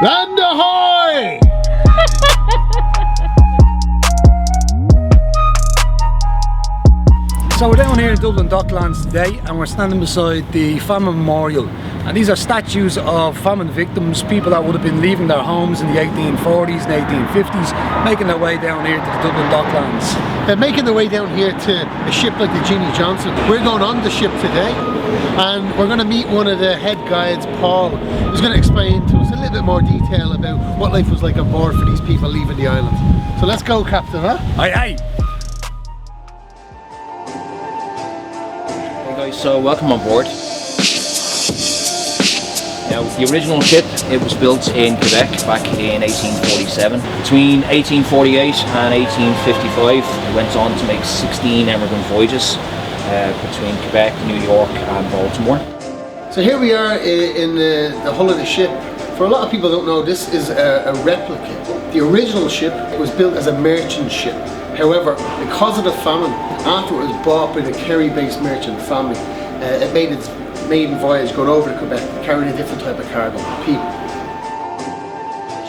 Land ahoy! So we're down here in Dublin Docklands today and we're standing beside the famine memorial, and these are statues of famine victims, people that would have been leaving their homes in the 1840s and 1850s, making their way down here to the Dublin Docklands. They're making their way down here to a ship like the Jeanie Johnston. We're going on the ship today and we're going to meet one of the head guides, Paul, who's going to explain to us a little bit more detail about what life was like on board for these people leaving the island. So let's go, Captain, huh? Aye aye! So welcome on board. Now the original ship, it was built in Quebec back in 1847. Between 1848 and 1855 it went on to make 16 emigrant voyages between Quebec, New York and Baltimore. So here we are in the hull of the ship. For a lot of people who don't know, this is a replica. The original ship was built as a merchant ship. However, because of the famine, after it was bought by the Kerry-based merchant family, it made its maiden voyage going over to Quebec, carrying a different type of cargo, people.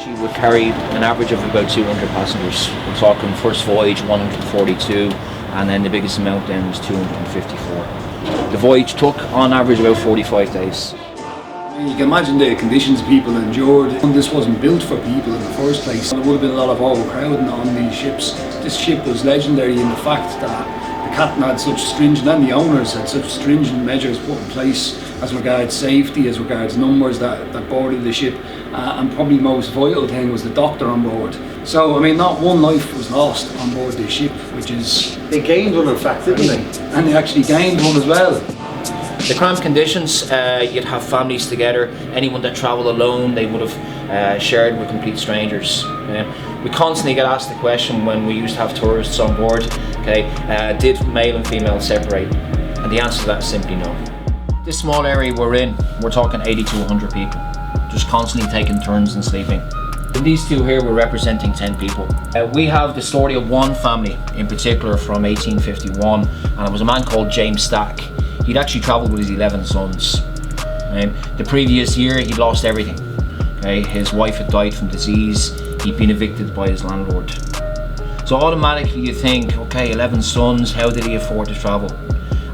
She would carry an average of about 200 passengers. We're talking first voyage 142, and then the biggest amount then was 254. The voyage took on average about 45 days. You can imagine the conditions people endured. This wasn't built for people in the first place. There would have been a lot of overcrowding on these ships. This ship was legendary in the fact that the captain had such stringent, and the owners had such stringent measures put in place as regards safety, as regards numbers that boarded the ship, and probably most vital thing was the doctor on board. So I mean, not one life was lost on board this ship, which is... They gained one in fact, didn't they? And they actually gained one as well. The cramped conditions, you'd have families together. Anyone that travelled alone, they would have shared with complete strangers. We constantly get asked the question when we used to have tourists on board, did male and female separate? And the answer to that is simply no. This small area we're in, we're talking 80 to 100 people, just constantly taking turns and sleeping. And these two here, we're representing 10 people. We have the story of one family in particular from 1851, and it was a man called James Stack. He'd actually travelled with his 11 sons. The previous year he'd lost everything. His wife had died from disease, he'd been evicted by his landlord. So automatically you think, okay, 11 sons, how did he afford to travel?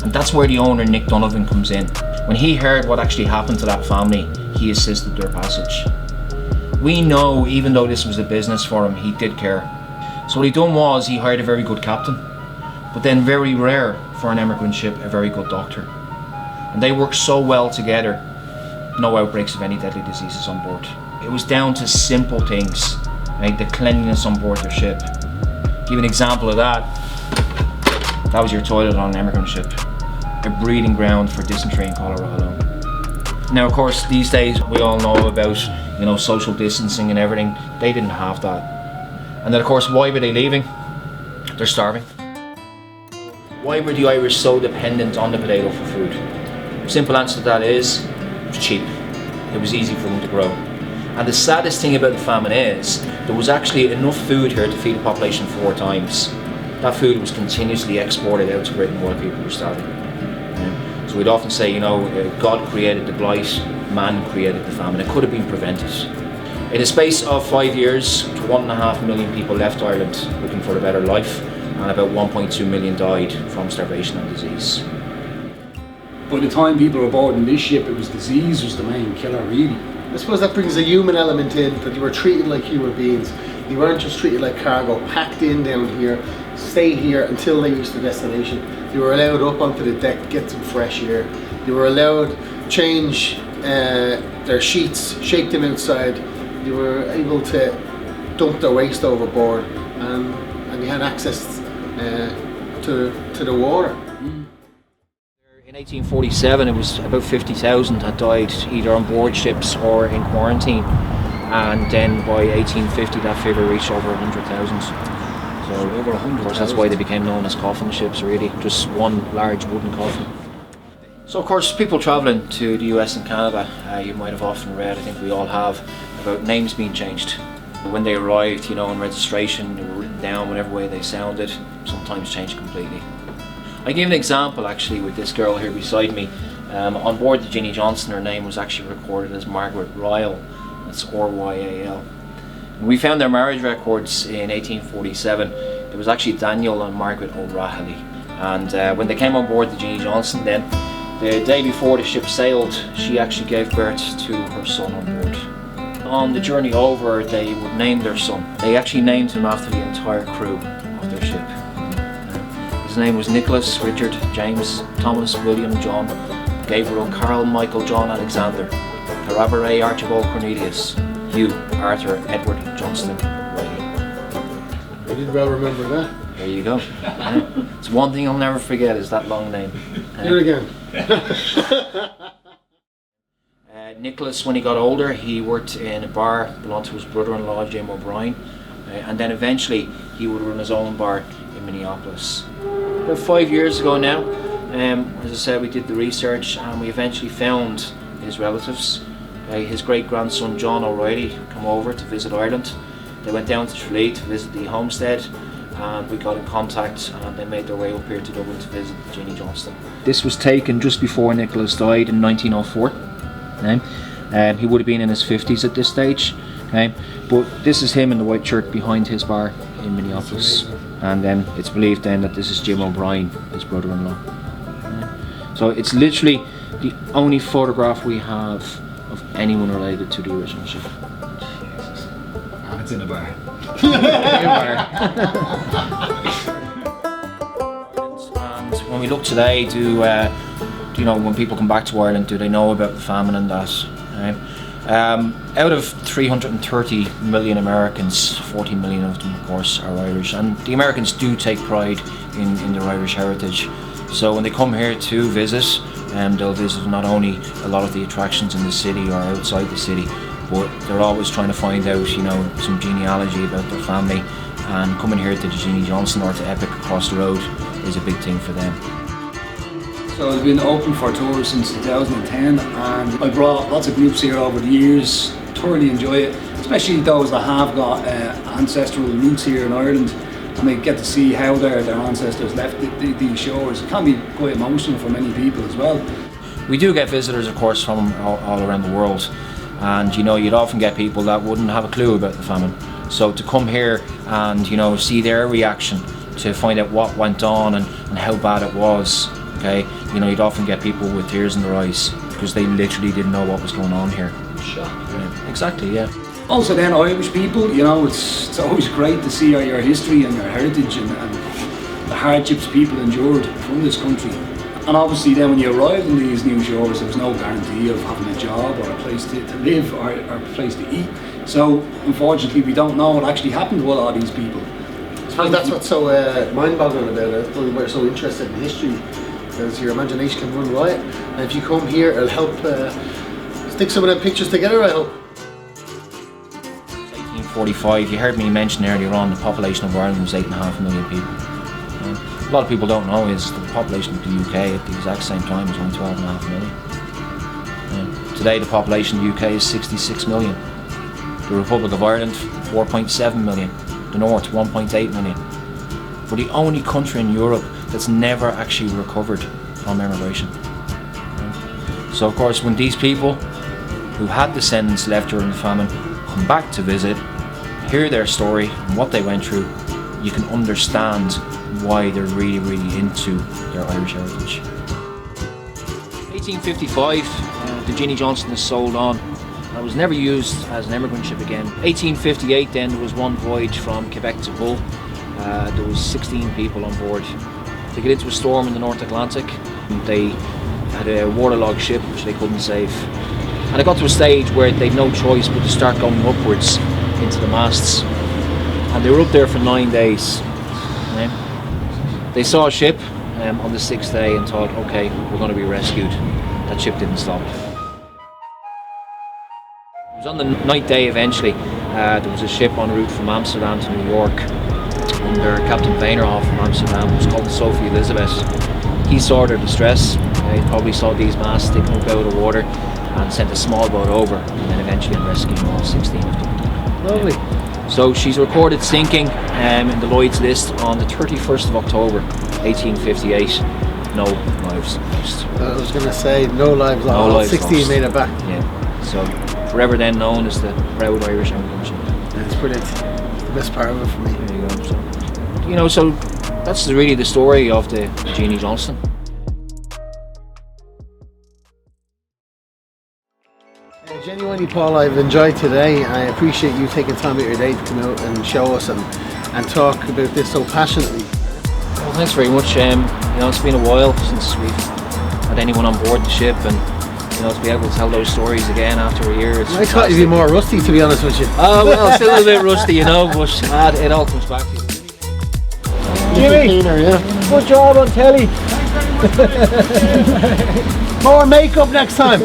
And that's where the owner, Nick Donovan, comes in. When he heard what actually happened to that family, he assisted their passage. We know, even though this was a business for him, he did care. So what he done was, he hired a very good captain, but then very rare for an emigrant ship, a very good doctor. And they worked so well together, no outbreaks of any deadly diseases on board. It was down to simple things, the cleanliness on board their ship. Give an example of that. That was your toilet on an emigrant ship. A breeding ground for dysentery and cholera alone. Now of course, these days we all know about social distancing and everything. They didn't have that. And then of course, why were they leaving? They're starving. Why were the Irish so dependent on the potato for food? Simple answer to that is, it was cheap. It was easy for them to grow. And the saddest thing about the famine is, there was actually enough food here to feed the population 4 times. That food was continuously exported out to Britain while people were starving. So we'd often say, God created the blight, man created the famine. It could have been prevented. In the space of 5 years, 1.5 million people left Ireland looking for a better life, and about 1.2 million died from starvation and disease. By the time people were boarding this ship, it was disease was the main killer, really. I suppose that brings a human element in, that you were treated like human beings. You weren't just treated like cargo, packed in down here, stay here until they reached the destination. You were allowed up onto the deck, get some fresh air. You were allowed change their sheets, shake them outside. You were able to dump their waste overboard, and you had access to the water. In 1847 it was about 50,000 had died either on board ships or in quarantine, and then by 1850 that figure reached over 100,000. So over 100,000. Of course that's why they became known as coffin ships, really, just one large wooden coffin. So of course people travelling to the US and Canada, you might have often read, I think we all have, about names being changed. When they arrived, in registration, they were written down whatever way they sounded, sometimes changed completely. I give an example actually with this girl here beside me. On board the Jeanie Johnston, her name was actually recorded as Margaret Ryle, That's Ryal. We found their marriage records in 1847. It was actually Daniel and Margaret O'Rahilly. And when they came on board the Jeanie Johnston then, the day before the ship sailed, she actually gave birth to her son on board. On the journey over, they would name their son. They actually named him after the entire crew of their ship. His name was Nicholas, Richard, James, Thomas, William, John, Gabriel, Carl, Michael, John, Alexander, Carabare, Archibald, Cornelius, Hugh, Arthur, Edward, Johnston, Riley. I did well remember that. There you go. It's one thing I'll never forget is that long name. Here again. Nicholas, when he got older, he worked in a bar belonged to his brother-in-law, Jim O'Brien, and then eventually he would run his own bar in Minneapolis. About 5 years ago now, as I said, we did the research and we eventually found his relatives. His great-grandson John O'Reilly come over to visit Ireland. They went down to Tralee to visit the homestead, and we got in contact and they made their way up here to Dublin to visit Jeanie Johnston. This was taken just before Nicholas died in 1904. He would have been in his 50s at this stage. But this is him in the white shirt behind his bar in Minneapolis. And then it's believed then that this is Jim O'Brien, his brother-in-law. So it's literally the only photograph we have of anyone related to the original ship. And it's in a bar. And when we look today, when people come back to Ireland, do they know about the famine and that? Out of 330 million Americans, 40 million of them, of course, are Irish, and the Americans do take pride in their Irish heritage. So when they come here to visit, they'll visit not only a lot of the attractions in the city or outside the city, but they're always trying to find out, some genealogy about their family, and coming here to the Jeanie Johnston or to Epic across the road is a big thing for them. So it's been open for tours since 2010, and I brought lots of groups here over the years. Thoroughly enjoy it, especially those that have got ancestral roots here in Ireland, and they get to see how their ancestors left these shores. It can be quite emotional for many people as well. We do get visitors, of course, from all around the world, and you'd often get people that wouldn't have a clue about the famine. So to come here and see their reaction, to find out what went on and how bad it was. You'd often get people with tears in their eyes because they literally didn't know what was going on here. Shock. Yeah, exactly, yeah. Also then Irish people, it's always great to see your history and your heritage and the hardships people endured from this country. And obviously then when you arrived in these new shores, there was no guarantee of having a job or a place to live or a place to eat. So unfortunately we don't know what actually happened to a lot of these people. And that's what's so mind-boggling about it. We're so interested in history, because your imagination can run riot, and if you come here it'll help stick some of them pictures together, I hope. 1845, you heard me mention earlier on, the population of Ireland was 8.5 million people. A lot of people don't know is the population of the UK at the exact same time was only 12.5 million. Today the population of the UK is 66 million. The Republic of Ireland, 4.7 million. The North, 1.8 million. We're the only country in Europe that's never actually recovered from emigration. So of course when these people who had descendants left during the famine come back to visit, hear their story and what they went through, you can understand why they're really, really into their Irish heritage. 1855, the Jeanie Johnston is sold on. It was never used as an emigrant ship again. 1858 then, there was one voyage from Quebec to Hull. There was 16 people on board. They get into a storm in the North Atlantic. They had a waterlogged ship which they couldn't save. And it got to a stage where they'd no choice but to start going upwards into the masts. And they were up there for 9 days. They saw a ship on the 6th day and thought, okay, we're going to be rescued. That ship didn't stop. It was on the 9th day eventually. There was a ship en route from Amsterdam to New York under Captain Vaynerhoff from Amsterdam. It was called the Sophie Elizabeth. He saw their distress. He probably saw these masts sticking up out of the water and sent a small boat over, and then eventually rescuing all 16 of them. Lovely. So she's recorded sinking in the Lloyd's list on the 31st of October 1858. No lives lost. I was going to say no lives lost. No lives 16 lost. made it back. Yeah. So forever then known as the proud Irish emigration. That's brilliant. It's the best part of it for me. There you go. So, you know, so that's really the story of the Jeanie Johnston. Genuinely, Paul, I've enjoyed today. I appreciate you taking time out of your day to come out and show us and talk about this so passionately. Well, thanks very much. You know, it's been a while since we've had anyone on board the ship, and you know, to be able to tell those stories again after a year. I thought you'd be more rusty, to be honest with you. Oh well, still a little bit rusty, you know, but it all comes back to you. Jimmy, Good job on telly. more makeup next time.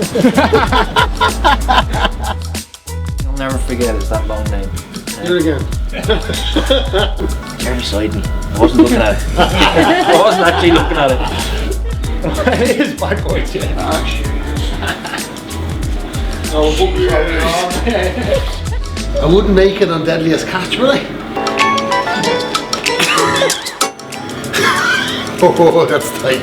I'll never forget it's that long name. Do it again. Chair beside me. I wasn't looking at it. I wasn't actually looking at it. It is backwards, yeah. I wouldn't make it on Deadliest Catch, would I? Oh, that's tight.